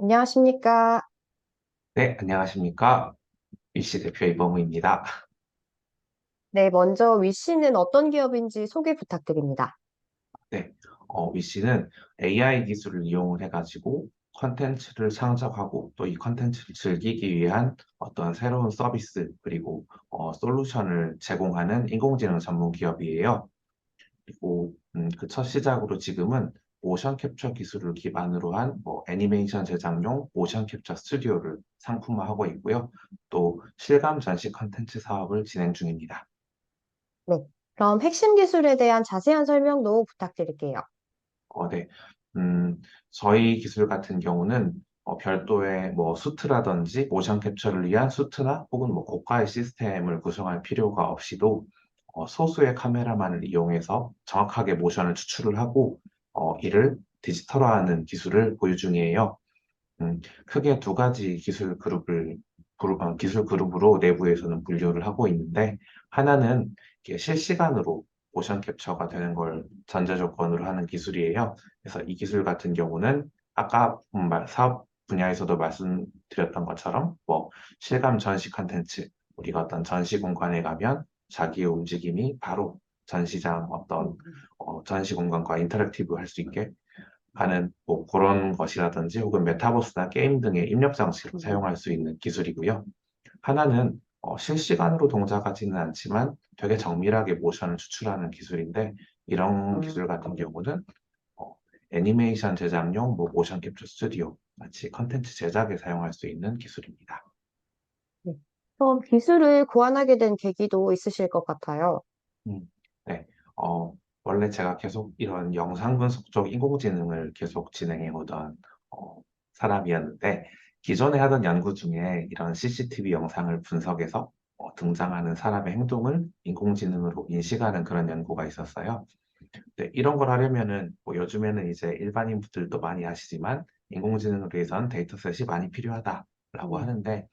안녕하십니까. 네, 안녕하십니까. 위시 대표 이범우입니다. 네, 먼저 위씨는 어떤 기업인지 소개 부탁드립니다. 네, 위시는 AI 기술을 이용을 해가지고 컨텐츠를 창작하고 또 이 컨텐츠를 즐기기 위한 어떤 새로운 서비스 그리고 솔루션을 제공하는 인공지능 전문 기업이에요. 그리고 그 첫 시작으로 지금은 모션 캡처 기술을 기반으로 한 애니메이션 제작용 모션 캡처 스튜디오를 상품화하고 있고요. 또 실감 전시 컨텐츠 사업을 진행 중입니다. 네, 그럼 핵심 기술에 대한 자세한 설명도 부탁드릴게요. 네. 음, 저희 기술 같은 경우는 별도의 수트라든지 모션 캡처를 위한 수트나 혹은 고가의 시스템을 구성할 필요가 없이도 소수의 카메라만을 이용해서 정확하게 모션을 추출을 하고 이를 디지털화하는 기술을 보유 중이에요. 크게 두 가지 기술 그룹으로 내부에서는 분류를 하고 있는데, 하나는 이게 실시간으로 모션 캡처가 되는 걸 전제 조건으로 하는 기술이에요. 그래서 이 기술 같은 경우는 아까 사업 분야에서도 말씀드렸던 것처럼 실감 전시 컨텐츠, 우리가 어떤 전시 공간에 가면 자기의 움직임이 바로 전시장 전시 공간과 인터랙티브 할 수 있게 하는 그런 것이라든지 혹은 메타버스나 게임 등의 입력 장치로 사용할 수 있는 기술이고요. 하나는 실시간으로 동작하지는 않지만 되게 정밀하게 모션을 추출하는 기술인데, 이런 기술 같은 경우는 어, 애니메이션 제작용 모션 캡처 스튜디오 마치 컨텐츠 제작에 사용할 수 있는 기술입니다. 네, 그럼 기술을 고안하게 된 계기도 있으실 것 같아요. 음, 네. 원래 제가 계속 이런 영상 분석 쪽 인공지능을 계속 진행해 오던 사람이었는데, 기존에 하던 연구 중에 이런 CCTV 영상을 분석해서 등장하는 사람의 행동을 인공지능으로 인식하는 그런 연구가 있었어요. 네, 이런 걸 하려면은 요즘에는 이제 일반인 분들도 많이 하시지만 인공지능을 위해서는 데이터셋이 많이 필요하다라고 음, 하는데,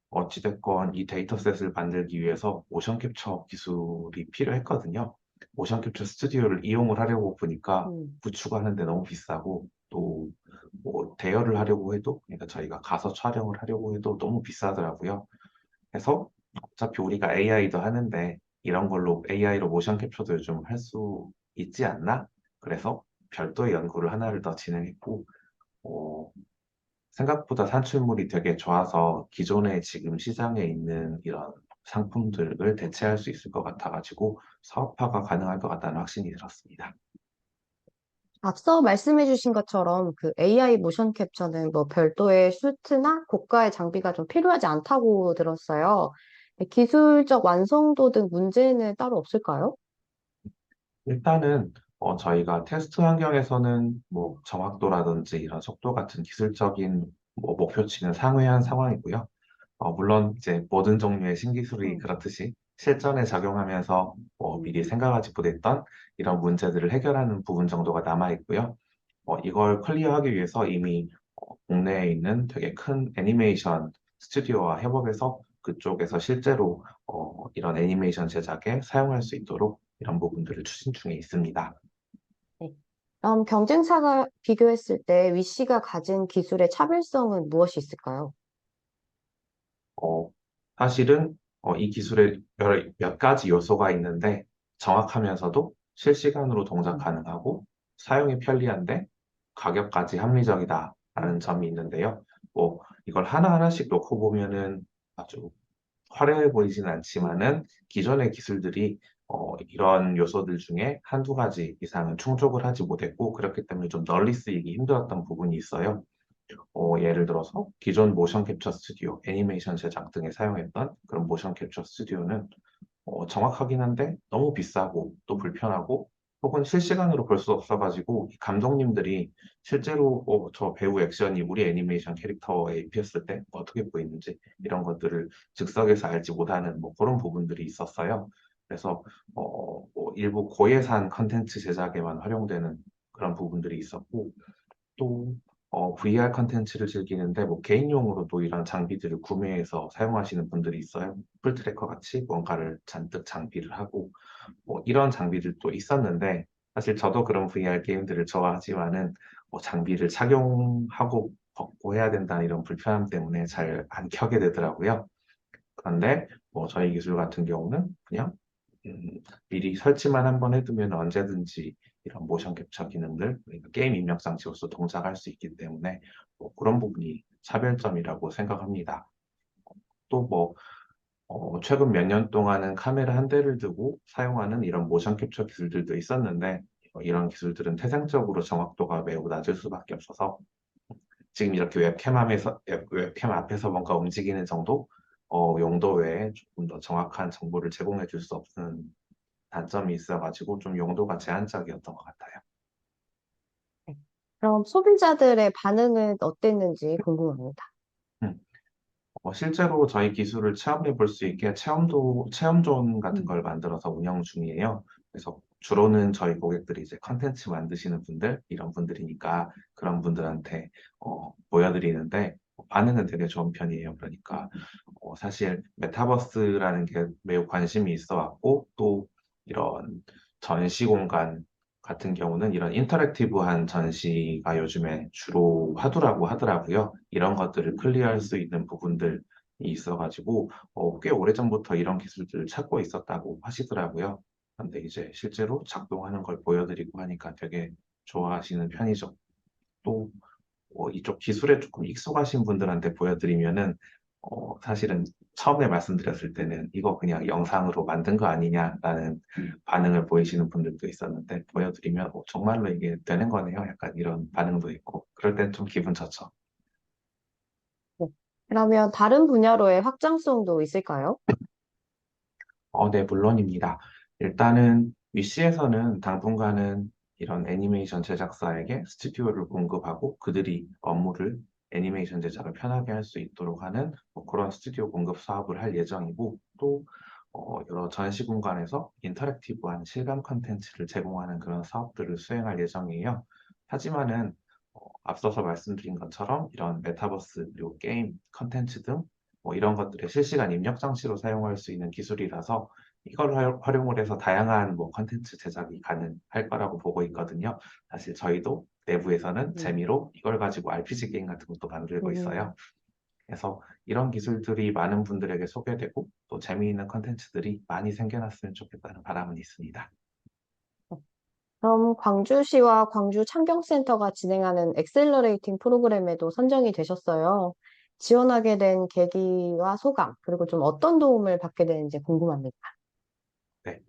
어찌됐건 이 데이터셋을 만들기 위해서 모션 캡처 기술이 필요했거든요. 모션 캡처 스튜디오를 이용을 하려고 보니까 음, 구축하는데 너무 비싸고, 또 대여를 하려고 해도, 그러니까 저희가 가서 촬영을 하려고 해도 너무 비싸더라고요. 그래서 어차피 우리가 AI도 하는데 이런 걸로 AI로 모션 캡처도 요즘 할 수 있지 않나? 그래서 별도의 연구를 하나를 더 진행했고, 어, 생각보다 산출물이 되게 좋아서 기존에 지금 시장에 있는 이런 상품들을 대체할 수 있을 것 같아가지고 사업화가 가능할 것 같다는 확신이 들었습니다. 앞서 말씀해 주신 것처럼 그 AI 모션 캡처는 뭐 별도의 수트나 고가의 장비가 좀 필요하지 않다고 들었어요. 네, 기술적 완성도 등 문제는 따로 없을까요? 일단은 저희가 테스트 환경에서는 정확도라든지 이런 속도 같은 기술적인 목표치는 상회한 상황이고요. 물론 이제 모든 종류의 신기술이 음, 그렇듯이 실전에 적용하면서 미리 음, 생각하지 못했던 이런 문제들을 해결하는 부분 정도가 남아 있고요. 이걸 클리어하기 위해서 이미 국내에 있는 되게 큰 애니메이션 스튜디오와 협업해서 그쪽에서 실제로 이런 애니메이션 제작에 사용할 수 있도록 이런 부분들을 추진 중에 있습니다. 네. 그럼 경쟁사가 비교했을 때 위씨가 가진 기술의 차별성은 무엇이 있을까요? 어, 사실은 이 기술에 몇 가지 요소가 있는데, 정확하면서도 실시간으로 동작 음, 가능하고 사용이 편리한데 가격까지 합리적이다라는 음, 점이 있는데요. 이걸 하나하나씩 놓고 보면은 아주 화려해 보이진 않지만은 기존의 기술들이 이런 요소들 중에 한두 가지 이상은 충족을 하지 못했고, 그렇기 때문에 좀 널리 쓰이기 힘들었던 부분이 있어요. 예를 들어서 기존 모션 캡처 스튜디오, 애니메이션 제작 등에 사용했던 그런 모션 캡처 스튜디오는 정확하긴 한데 너무 비싸고 또 불편하고, 혹은 실시간으로 볼 수 없어가지고 이 감독님들이 실제로 저 배우 액션이 우리 애니메이션 캐릭터에 입혔을 때 어떻게 보이는지 이런 것들을 즉석에서 알지 못하는 그런 부분들이 있었어요. 그래서 일부 고예산 컨텐츠 제작에만 활용되는 그런 부분들이 있었고, 또 VR 컨텐츠를 즐기는데 개인용으로도 이런 장비들을 구매해서 사용하시는 분들이 있어요. 풀트래커 같이 뭔가를 잔뜩 장비를 하고 이런 장비들도 있었는데, 사실 저도 그런 VR 게임들을 좋아하지만은 장비를 착용하고 벗고 해야 된다는 이런 불편함 때문에 잘 안 켜게 되더라고요. 그런데 뭐 저희 기술 같은 경우는 그냥 미리 설치만 한번 해두면 언제든지 이런 모션 캡처 기능들, 그러니까 게임 입력 장치로서 동작할 수 있기 때문에 뭐 그런 부분이 차별점이라고 생각합니다. 또 뭐 최근 몇 년 동안은 카메라 한 대를 두고 사용하는 이런 모션 캡처 기술들도 있었는데 이런 기술들은 태생적으로 정확도가 매우 낮을 수밖에 없어서 지금 이렇게 웹캠 앞에서 뭔가 움직이는 정도 용도 외에 조금 더 정확한 정보를 제공해 줄 수 없는 단점이 있어가지고 좀 용도가 제한적이었던 것 같아요. 네. 그럼 소비자들의 반응은 어땠는지 궁금합니다. 음. 실제로 저희 기술을 체험해 볼 수 있게 체험존 같은 음, 걸 만들어서 운영 중이에요. 그래서 주로는 저희 고객들이 이제 컨텐츠 만드시는 분들, 이런 분들이니까 그런 분들한테 보여드리는데 반응은 되게 좋은 편이에요. 그러니까 사실 메타버스라는 게 매우 관심이 있어 왔고 또 이런 전시 공간 같은 경우는 이런 인터랙티브한 전시가 요즘에 주로 화두라고 하더라고요. 이런 것들을 클리어할 수 있는 부분들이 있어가지고 꽤 오래전부터 이런 기술들을 찾고 있었다고 하시더라고요. 근데 이제 실제로 작동하는 걸 보여드리고 하니까 되게 좋아하시는 편이죠. 또 이쪽 기술에 조금 익숙하신 분들한테 보여드리면은 사실은 처음에 말씀드렸을 때는 이거 그냥 영상으로 만든 거 아니냐라는 반응을 보이시는 분들도 있었는데 보여드리면 정말로 이게 되는 거네요. 약간 이런 반응도 있고 그럴 땐 좀 기분 좋죠. 네. 그러면 다른 분야로의 확장성도 있을까요? 네, 물론입니다. 일단은 위시에서는 당분간은 이런 애니메이션 제작사에게 스튜디오를 공급하고 그들이 업무를 애니메이션 제작을 편하게 할 수 있도록 하는 뭐 그런 스튜디오 공급 사업을 할 예정이고 또 여러 전시 공간에서 인터랙티브한 실감 컨텐츠를 제공하는 그런 사업들을 수행할 예정이에요. 하지만은 앞서서 말씀드린 것처럼 이런 메타버스 그리고 게임 컨텐츠 등 뭐 이런 것들의 실시간 입력 장치로 사용할 수 있는 기술이라서 이걸 활용을 해서 다양한 뭐 컨텐츠 제작이 가능할 거라고 보고 있거든요. 사실 저희도 내부에서는 음, 재미로 이걸 가지고 RPG 게임 같은 것도 만들고 음, 있어요. 그래서 이런 기술들이 많은 분들에게 소개되고 또 재미있는 컨텐츠들이 많이 생겨났으면 좋겠다는 바람은 있습니다. 그럼 광주시와 광주 창경센터가 진행하는 엑셀러레이팅 프로그램에도 선정이 되셨어요. 지원하게 된 계기와 소감, 그리고 좀 어떤 도움을 받게 되는지 궁금합니다. 네.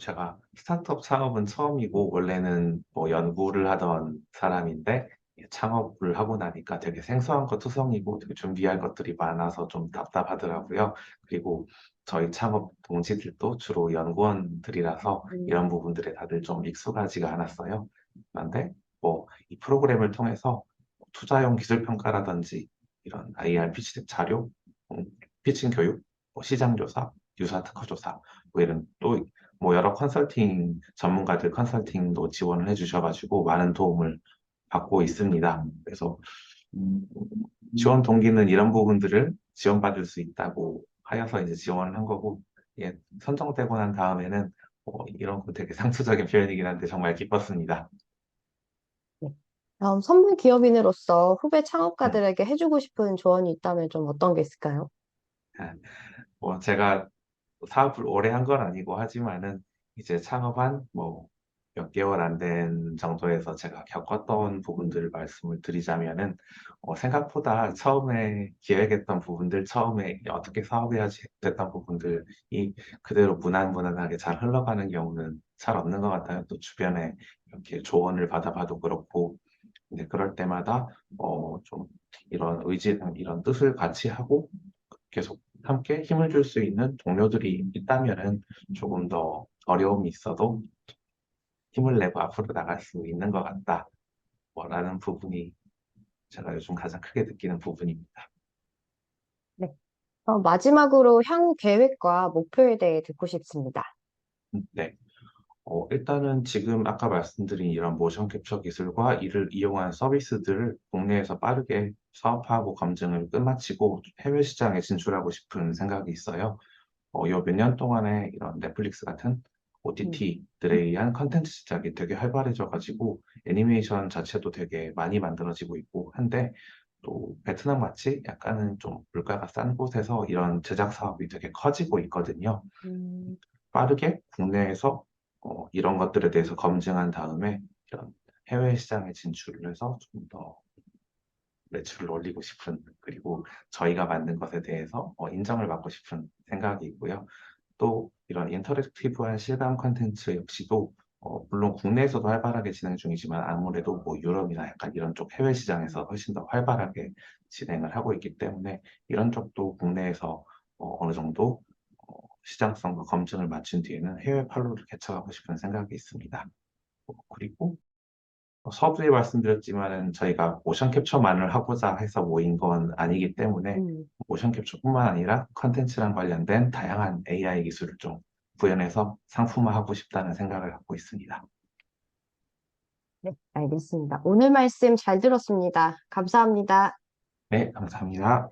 제가 스타트업 창업은 처음이고, 원래는 뭐 연구를 하던 사람인데, 창업을 하고 나니까 되게 생소한 것 투성이고, 되게 준비할 것들이 많아서 좀 답답하더라고요. 그리고 저희 창업 동지들도 주로 연구원들이라서 이런 음, 부분들에 다들 좀 익숙하지가 않았어요. 그런데 뭐 이 프로그램을 통해서 투자용 기술 평가라든지 이런 IR 피치 자료, 음, 피칭 교육, 뭐 시장 조사, 유사 특허 조사, 뭐 이런 또 뭐 여러 컨설팅 전문가들 컨설팅도 지원을 해주셔가지고 많은 도움을 받고 있습니다. 그래서 음, 지원 동기는 이런 부분들을 지원받을 수 있다고 하여서 이제 지원을 한 거고, 예, 선정되고 난 다음에는 이런 거 되게 상투적인 표현이긴 한데 정말 기뻤습니다. 네. 그럼 선배 기업인으로서 후배 음, 창업가들에게 해주고 싶은 조언이 있다면 좀 어떤 게 있을까요? 아, 뭐 제가 사업을 오래 한 건 아니고 하지만은 이제 창업한 뭐 몇 개월 안 된 정도에서 제가 겪었던 부분들을 말씀을 드리자면은 생각보다 처음에 기획했던 부분들, 처음에 어떻게 사업해야지 됐던 부분들이 그대로 무난무난하게 잘 흘러가는 경우는 잘 없는 것 같아요. 또 주변에 이렇게 조언을 받아봐도 그렇고, 근데 그럴 때마다 좀 이런 의지랑 이런 뜻을 같이 하고 계속 함께 힘을 줄 수 있는 동료들이 있다면은 조금 더 어려움이 있어도 힘을 내고 앞으로 나갈 수 있는 것 같다. 라는 부분이 제가 요즘 가장 크게 느끼는 부분입니다. 네. 마지막으로 향후 계획과 목표에 대해 듣고 싶습니다. 네. 일단은 지금 아까 말씀드린 이런 모션 캡처 기술과 이를 이용한 서비스들을 국내에서 빠르게 사업화하고 검증을 끝마치고 해외 시장에 진출하고 싶은 생각이 있어요. 요 몇 년 동안에 이런 넷플릭스 같은 음, OTT들에 의한 컨텐츠 제작이 되게 활발해져가지고 애니메이션 자체도 되게 많이 만들어지고 있고 한데 또 베트남 같이 약간은 좀 물가가 싼 곳에서 이런 제작 사업이 되게 커지고 있거든요. 음, 빠르게 국내에서 이런 것들에 대해서 검증한 다음에 이런 해외 시장에 진출을 해서 좀 더 매출을 올리고 싶은, 그리고 저희가 만든 것에 대해서 인정을 받고 싶은 생각이 있고요. 또 이런 인터랙티브한 실감 콘텐츠 역시도 물론 국내에서도 활발하게 진행 중이지만 아무래도 뭐 유럽이나 약간 이런 쪽 해외 시장에서 훨씬 더 활발하게 진행을 하고 있기 때문에 이런 쪽도 국내에서 어느 정도 시장성과 검증을 마친 뒤에는 해외 판로를 개척하고 싶은 생각이 있습니다. 그리고 서두에 말씀드렸지만은 저희가 모션 캡처만을 하고자 해서 모인 건 아니기 때문에 음. 모션 캡처뿐만 아니라 컨텐츠랑 관련된 다양한 AI 기술을 좀 구현해서 상품화하고 싶다는 생각을 갖고 있습니다. 네, 알겠습니다. 오늘 말씀 잘 들었습니다. 감사합니다. 네, 감사합니다.